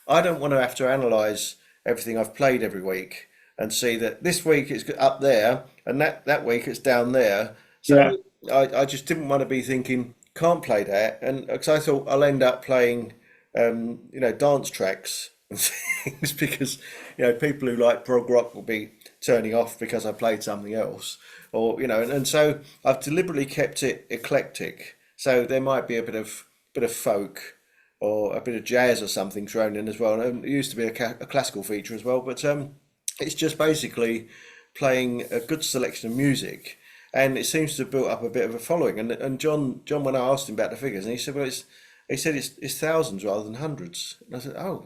I don't want to have to analyse everything I've played every week and see that this week it's up there and that week it's down there. Yeah. So I just didn't want to be thinking, can't play that. And because I thought I'll end up playing, dance tracks and things, because, people who like prog rock will be turning off because I played something else, or, and so I've deliberately kept it eclectic. So there might be a bit of folk or a bit of jazz or something thrown in as well. And it used to be a classical feature as well, but it's just basically playing a good selection of music, and it seems to have built up a bit of a following. And John, when I asked him about the figures, and he said, well, it's thousands rather than hundreds. And I said, oh,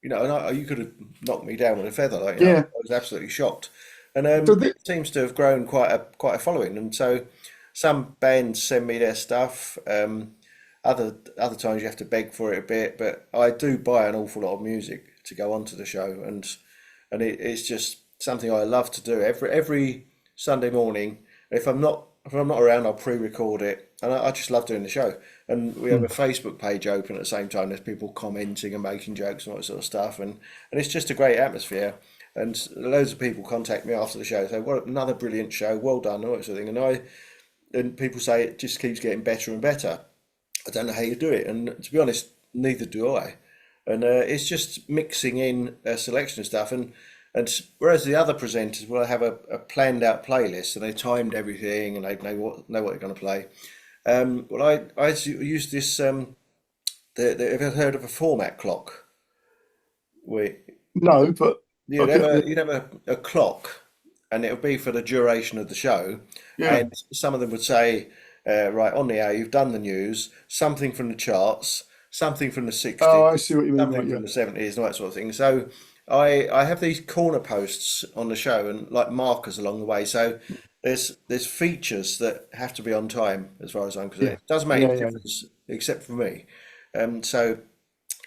you could have knocked me down with a feather, like, I Yeah. was absolutely shocked. And So the, it seems to have grown quite a following. And so some bands send me their stuff. Other times you have to beg for it a bit, but I do buy an awful lot of music to go onto the show, and it's just something I love to do every Sunday morning. If I'm not around, I'll pre-record it, and I just love doing the show. And we have a Hmm. Facebook page open at the same time. There's people commenting and making jokes and all that sort of stuff, and it's just a great atmosphere. And loads of people contact me after the show and say, "What another brilliant show! Well done!" All that sort of thing. And people say it just keeps getting better and better. I don't know how you do it, and to be honest, neither do I. And it's just mixing in a selection of stuff, and whereas the other presenters will have a planned out playlist and they timed everything and they know what they're going to play. Well, I use this. Have you heard of a format clock? We no, but You'd have okay. a clock, and it would be for the duration of the show. Yeah. And some of them would say, right, on the hour, you've done the news, something from the charts, something from the Oh, 60s, I see what you mean, something right? Yeah. from the 70s, and all that sort of thing. So I have these corner posts on the show and like markers along the way. So there's features that have to be on time as far as I'm concerned. Yeah. It doesn't make Yeah. any Yeah. difference except for me. So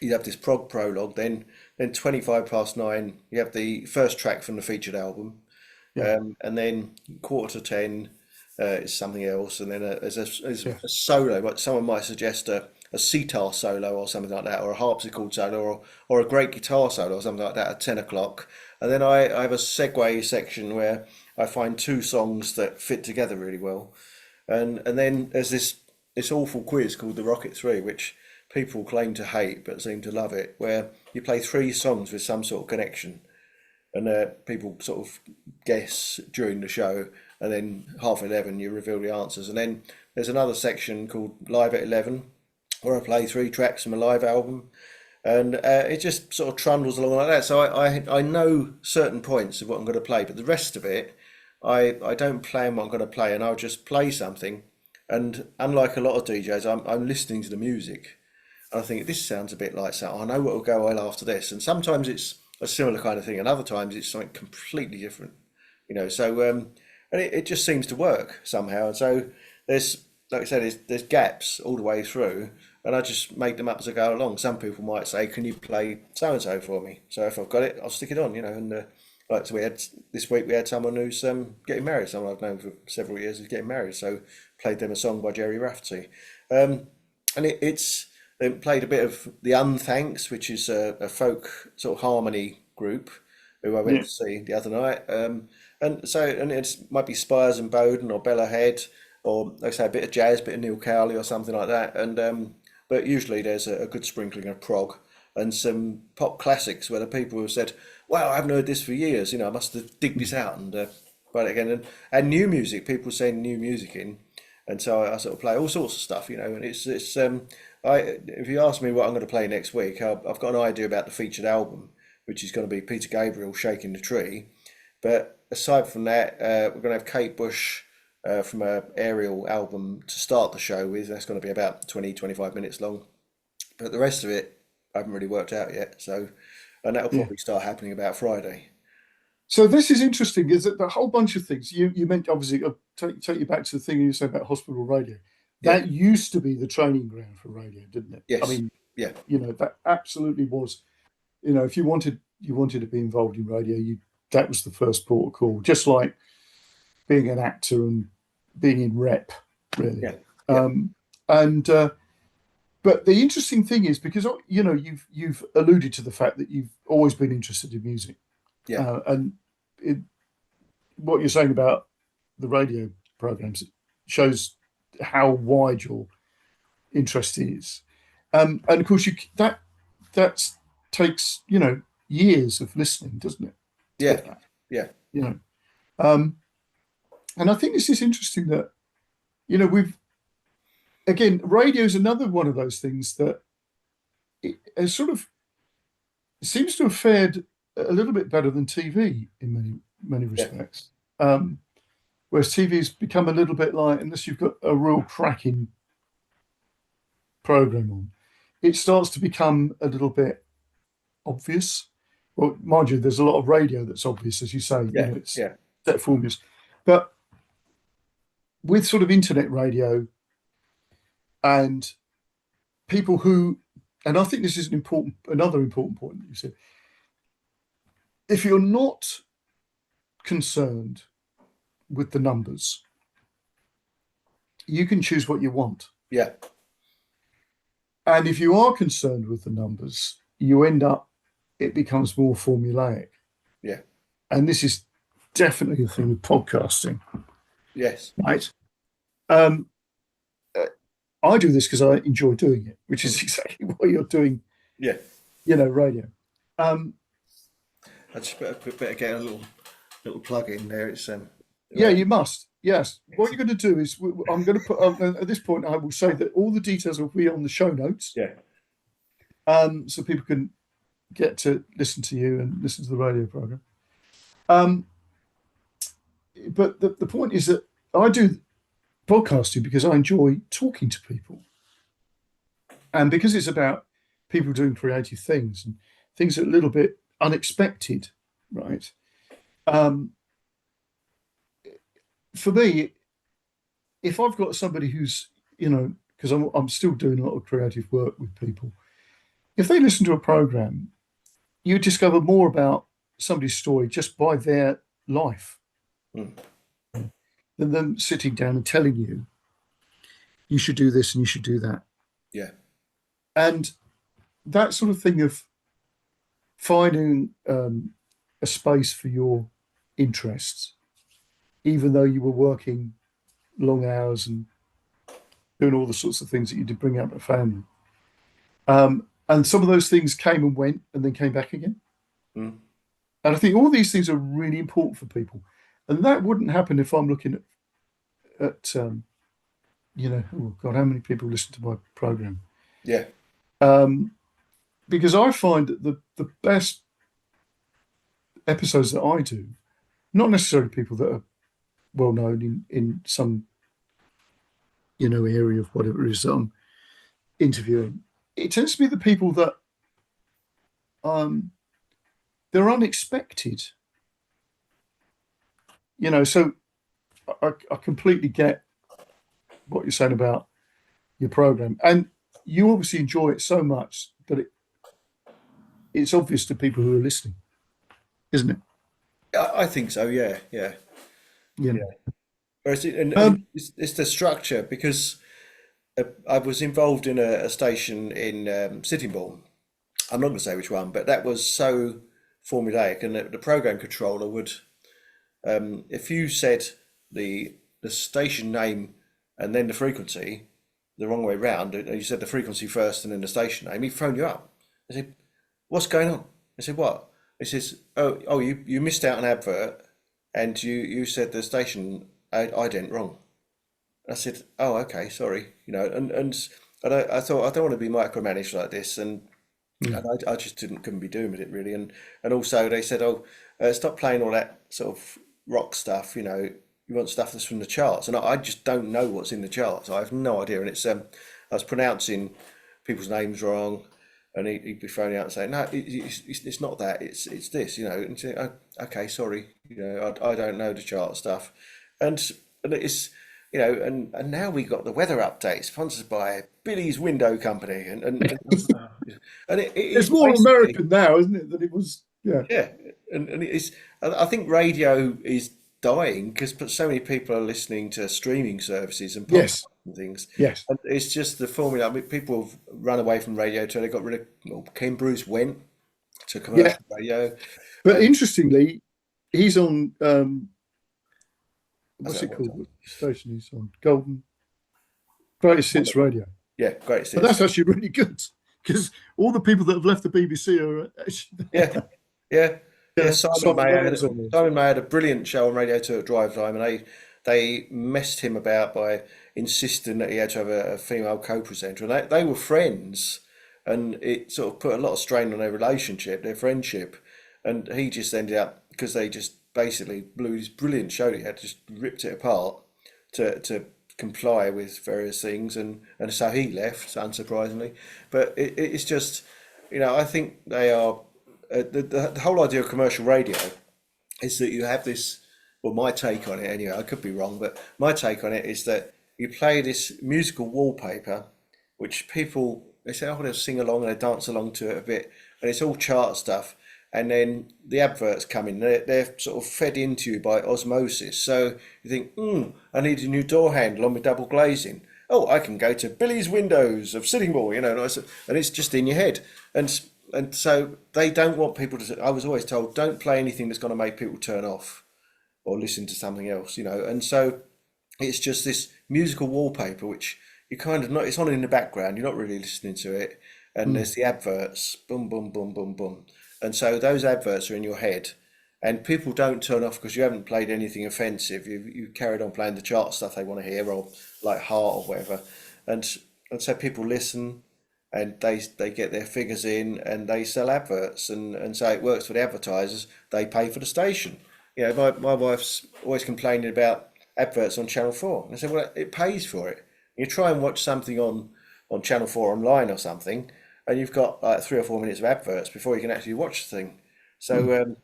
you have this prog prologue, then 25 past nine, you have the first track from the featured album, Yeah. and then quarter to 10 is something else, and then there's Yeah. a solo. But someone might suggest a sitar solo or something like that, or a harpsichord solo, or a great guitar solo or something like that at 10 o'clock. And then I have a segue section where I find two songs that fit together really well. And then there's this awful quiz called the Rocket Three, which people claim to hate but seem to love it, where you play three songs with some sort of connection, and people sort of guess during the show, and then 11:30 you reveal the answers. And then there's another section called Live at 11, where I play three tracks from a live album, and it just sort of trundles along like that. So I know certain points of what I'm going to play, but the rest of it, I don't plan what I'm going to play, and I'll just play something. And unlike a lot of DJs, I'm listening to the music. And I think this sounds a bit like that. I know what will go well after this. And sometimes it's a similar kind of thing, and other times it's something completely different. So and it just seems to work somehow. And so there's, like I said, there's gaps all the way through, and I just make them up as I go along. Some people might say, "Can you play so and so for me?" So if I've got it, I'll stick it on. And like, so we had this week, we had someone who's getting married. Someone I've known for several years is getting married. So played them a song by Jerry Rafferty, and it's they played a bit of the Unthanks, which is a folk sort of harmony group who I went Yeah. to see the other night. And it might be Spires and Bowden or Bella Head, or like I say, a bit of jazz, bit of Neil Cowley or something like that. And but usually there's a good sprinkling of prog and some pop classics where the people have said, "Wow, I haven't heard this for years. I must have dig this out and play it again." And new music, people send new music in, and so I sort of play all sorts of stuff, and if you ask me what I'm going to play next week, I've got an idea about the featured album, which is going to be Peter Gabriel, Shaking the Tree. But aside from that, we're going to have Kate Bush from a Aerial album to start the show with. That's going to be about 20, 25 minutes long. But the rest of it, I haven't really worked out yet. And that'll Yeah. probably start happening about Friday. So this is interesting. Is that the whole bunch of things you meant? Obviously, I'll take you back to the thing you said about hospital radio. Yeah. That used to be the training ground for radio, didn't it? I Yes. mean, Yeah. that absolutely was. If you wanted to be involved in radio, that was the first port of call. Just like being an actor and being in rep, really. Yeah. Yeah. Um, and But the interesting thing is because you've alluded to the fact that you've always been interested in music, Yeah. and what you're saying about the radio programs shows how wide your interest is, and of course that takes years of listening, doesn't it? To Yeah. get that, Yeah. you know, um, and I think this is interesting that we've again radio is another one of those things that it sort of seems to have fared a little bit better than TV in many Yeah. respects. Um, Whereas TV's become a little bit like, unless you've got a real cracking program on, it starts to become a little bit obvious. Well, mind you, there's a lot of radio that's obvious, as you say. Yeah. It's Yeah. set formulas, but with sort of internet radio and people who, and I think this is another important point that you said. If you're not concerned with the numbers, you can choose what you want. Yeah. And if you are concerned with the numbers, it becomes more formulaic. Yeah. And this is definitely the thing with podcasting, Yes. right? Um, I do this because I enjoy doing it, which is exactly what you're doing, Yeah. radio. Um, I just better get a little plug in there. It's yeah, you must. Yes. What you're going to do is I'm going to put at this point, I will say that all the details will be on the show notes. Yeah. So people can get to listen to you and listen to the radio program. But the point is that I do podcasting because I enjoy talking to people. And because it's about people doing creative things and things that are a little bit unexpected, right? For me, if I've got somebody who's, because I'm still doing a lot of creative work with people, if they listen to a program, you discover more about somebody's story just by their life Mm. than them sitting down and telling you should do this and you should do that. Yeah. And that sort of thing of finding a space for your interests, even though you were working long hours and doing all the sorts of things that you did bring up a family. And some of those things came and went and then came back again. Mm. And I think all these things are really important for people. And that wouldn't happen if I'm looking at oh God, how many people listen to my program? Yeah. Because I find that the best episodes that I do, not necessarily people that are well known in some area of whatever it is that I'm interviewing, it tends to be the people that they're unexpected. So I completely get what you're saying about your program, and you obviously enjoy it so much that it's obvious to people who are listening, isn't it? I think so. Yeah. Yeah. Yeah. Whereas Um, it's the structure because I was involved in a station in Sittingbourne. I'm not going to say which one, but that was so formulaic, and the program controller would, if you said the station name and then the frequency the wrong way round, and you said the frequency first and then the station name, he'd phone you up. I said, "What's going on?" I said, "What?" He says, "Oh, you missed out an advert, and you said the station ident wrong." I said, "Oh, okay, sorry," and I thought I don't want to be micromanaged like this, Mm. and I just didn't couldn't be doing with it really, and also they said, "Oh, stop playing all that sort of rock stuff, you want stuff that's from the charts," and I just don't know what's in the charts. I have no idea, and it's I was pronouncing people's names wrong, and he'd be phoning out and saying, "No, it's not that. It's this," and say, "Oh, okay, sorry, I don't know the chart stuff," and it's. And now we got the weather update sponsored by Billy's Window Company, and it is It's more basically, American now, isn't it, than it was? Yeah. yeah, and it's. I think radio is dying because so many people are listening to streaming services and podcasts Yes. and things, Yes. and it's just the formula. I mean, people have run away from radio till they got rid of. Well, Ken Bruce went to Yeah. commercial radio, But and interestingly, he's on I what's don't it know what it's called? on. What station he's on? Golden Greatest Hits Radio. Yeah, great But hits. that's actually really good because all the people that have left the BBC are actually Yeah, yeah, yeah. Simon Mayo's on there. Simon May had a brilliant show on Radio 2 at drive time, and they messed him about by insisting that he had to have a female co-presenter, and they were friends, and it sort of put a lot of strain on their relationship, their friendship, and he just ended up because they just basically blew this brilliant show that he had, just ripped it apart to comply with various things, and so he left, unsurprisingly. But it's just, I think they are the whole idea of commercial radio is that you have this. Well, my take on it, anyway, I could be wrong, but my take on it is that you play this musical wallpaper, which people they say, oh, they'll sing along and they dance along to it a bit, and it's all chart stuff. And then the adverts come in; they're sort of fed into you by osmosis. So you think, I need a new door handle on my double glazing. Oh, I can go to Billy's Windows of Sittingbourne, and it's just in your head. And so they don't want people to. I was always told, don't play anything that's going to make people turn off or listen to something else. And so it's just this musical wallpaper, which you kind of not. It's on in the background. You're not really listening to it, and Mm. there's the adverts, boom, boom, boom, boom, boom, and so those adverts are in your head, and people don't turn off because you haven't played anything offensive. You carried on playing the chart stuff they want to hear, or like Heart or whatever, and and so people listen, and they get their figures in, and they sell adverts, and so it works for the advertisers. They pay for the station. My wife's always complaining about adverts on Channel 4. And I said, well, it pays for it. You try and watch something on Channel 4 online or something, and you've got like 3 or 4 minutes of adverts before you can actually watch the thing. Mm. So,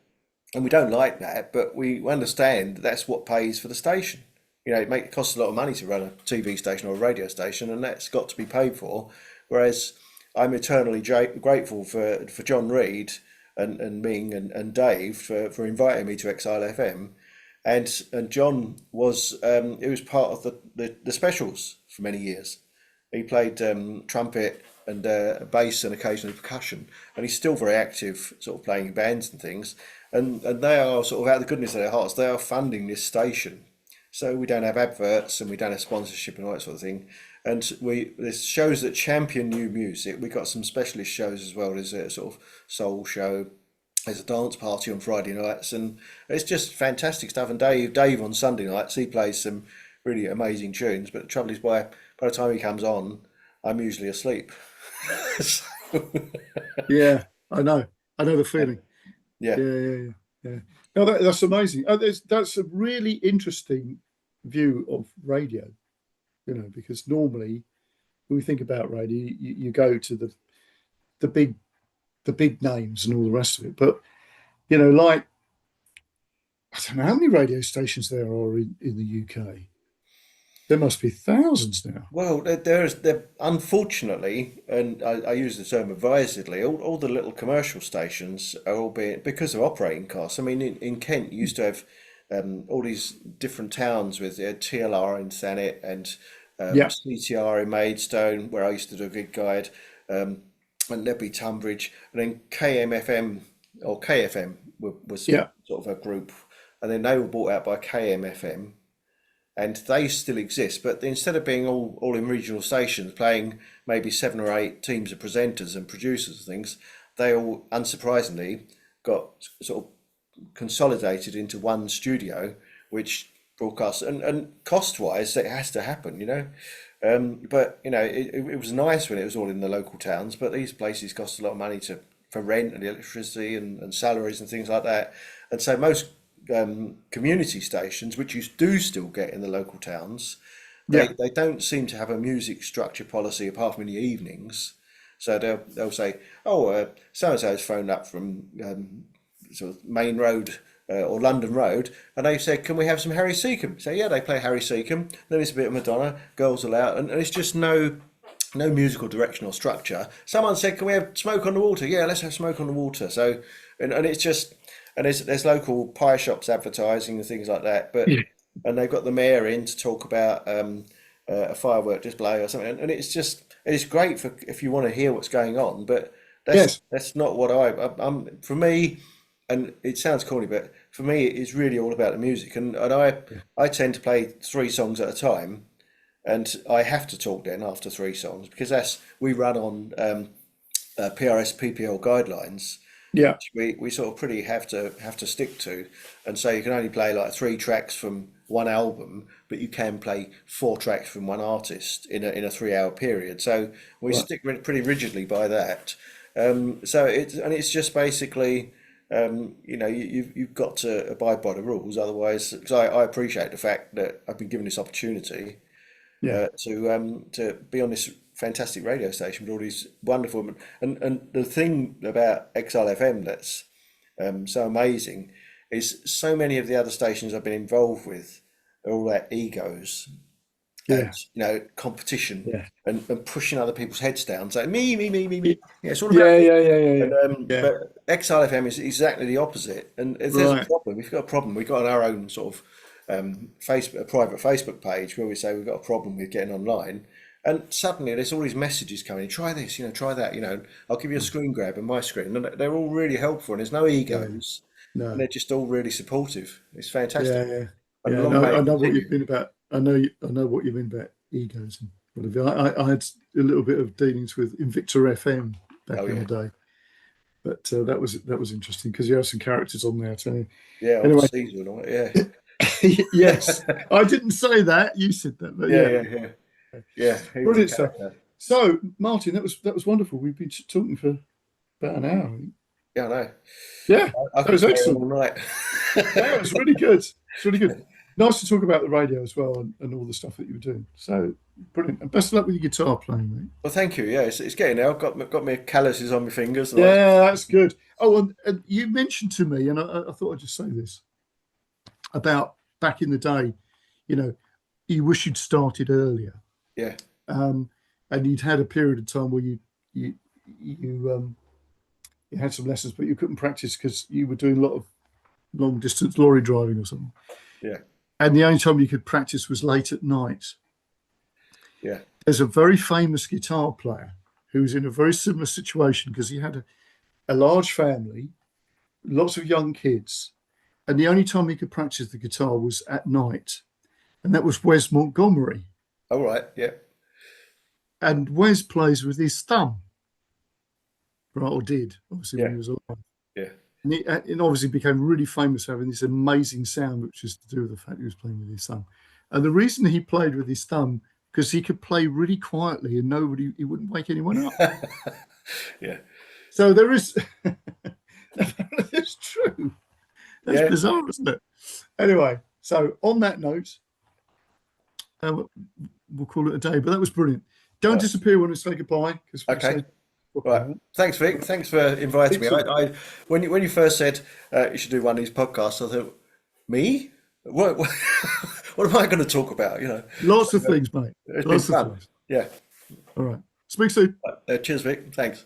and we don't like that, but we understand that's what pays for the station. It costs a lot of money to run a TV station or a radio station, and that's got to be paid for. Whereas I'm eternally grateful for John Reed and Ming and Dave for inviting me to Exile FM, and John was he was part of the specials for many years. He played trumpet and bass and occasionally percussion, and he's still very active, sort of playing in bands and things. And they are sort of out of the goodness of their hearts, they are funding this station, so we don't have adverts and we don't have sponsorship and all that sort of thing. And there's shows that champion new music. We got some specialist shows as well. There's a sort of soul show. There's a dance party on Friday nights, and it's just fantastic stuff. And Dave on Sunday nights, he plays some really amazing tunes. But the trouble is, by the time he comes on, I'm usually asleep. So, Yeah, I know. I know the feeling. yeah. Yeah, yeah, yeah. Yeah. No, that's amazing. That's a really interesting view of radio, because normally when we think about radio, you go to the big the big names and all the rest of it. But like I don't know how many radio stations there are in the UK. There must be thousands now. Well, there unfortunately, and I use the term advisedly, all the little commercial stations are all being because of operating costs. I mean, in Kent, you used to have all these different towns with TLR in Thanet and Yeah, CTR in Maidstone, where I used to do a gig guide, um, and there'd be Tunbridge, and then KMFM or KFM was yeah, sort of a group, and then they were bought out by KMFM, and they still exist. But instead of being all in regional stations playing maybe 7 or 8 teams of presenters and producers and things, they all unsurprisingly got sort of consolidated into one studio, which broadcast, and cost wise, it has to happen, you know. But you know, it was nice when it was all in the local towns, but these places cost a lot of money to for rent and electricity and salaries and things like that. And so most community stations, which you do still get in the local towns, Yeah. they don't seem to have a music structure policy apart from in the evenings. So they'll say, oh, so and so's phoned up from sort of Main Road or London Road, and they said, "Can we have some Harry Seacombe?" So yeah, they play Harry Seacombe. Then it's a bit of Madonna, Girls Aloud, and it's just no musical direction or structure. Someone said, "Can we have Smoke on the Water?" Yeah, let's have Smoke on the Water. So and it's just and there's local pie shops advertising and things like that, but Yeah. and they've got the mayor in to talk about a firework display or something, and it's great for if you want to hear what's going on, but Yes. that's not what I'm for me, and it sounds corny, but for me it's really all about the music, and I tend to play three songs at a time, and I have to talk then after three songs because that's we run on PRS PPL guidelines, Yeah. which we sort of pretty have to stick to, and so you can only play like three tracks from one album, but you can play four tracks from one artist in a 3 hour period. So we Right. stick pretty rigidly by that. So it's just basically. You know, you've got to abide by the rules, otherwise, because I appreciate the fact that I've been given this opportunity Yeah. to be on this fantastic radio station with all these wonderful women. And the thing about Exile FM that's so amazing is so many of the other stations I've been involved with are all about egos and Yeah. you know competition Yeah. and pushing other people's heads down, saying me. Yeah, it's all about Yeah. me. Yeah. Yeah. Yeah. And Yeah. Yeah. but Exile FM is exactly the opposite. And if there's a Right. problem, if we've got a problem, we've got our own sort of Facebook, a private Facebook page where we say we've got a problem with getting online. And suddenly there's all these messages coming. Try this, you know, try that, you know. I'll give you a screen grab of my screen, and they're all really helpful. And there's no Yeah. egos, and No. they're just all really supportive. It's fantastic. Yeah. Yeah. And Yeah. long No, may I it know what you've continue. been about. I know what you've been about egos and whatever. I had a little bit of dealings with Invicta FM Oh back in the yeah, day, but that was interesting because you have some characters on there too. yeah, old Anyway, Caesar and all that. Yeah, yes, I didn't say that. You said that, but yeah, yeah, yeah, yeah, yeah. He was a brilliant stuff. character. So, Martin, that was wonderful. We've been talking for about an hour, I think. Yeah, I know. Yeah, I that could was carry on excellent. all night. Yeah, it was really good. It's really good. Nice to talk about the radio as well and all the stuff that you were doing. So brilliant. And best of luck with your guitar playing, mate. Well, thank you. Yeah, it's getting there. I've got my calluses on my fingers. And all that. Yeah, that's good. Oh, and you mentioned to me, and I thought I'd just say this about back in the day, you know, you wish you'd started earlier. Yeah, Um, and you'd had a period of time where you you had some lessons, but you couldn't practice because you were doing a lot of long distance lorry driving or something. yeah, And the only time you could practice was late at night. yeah. There's a very famous guitar player who's in a very similar situation because he had a large family, lots of young kids, and the only time he could practice the guitar was at night, and that was Wes Montgomery. All right. Yeah, And Wes plays with his thumb, right, or did, obviously, when yeah, he was alive. yeah. And it obviously became really famous for having this amazing sound, which is to do with the fact he was playing with his thumb. And the reason he played with his thumb, because he could play really quietly and he wouldn't wake anyone up. Yeah, So there is, it's true. That's yeah. bizarre, isn't it? Anyway, so on that note, we'll call it a day, but that was brilliant. Don't Right. disappear when we say goodbye, because we Okay. say Right. Thanks, Vic. Thanks for inviting me. Excellent. When you first said you should do one of these podcasts, I thought, me? What what am I going to talk about? You know, Lots of things, mate. it's been Lots of fun. things. Yeah. All right. Speak soon. Cheers, Vic. Thanks.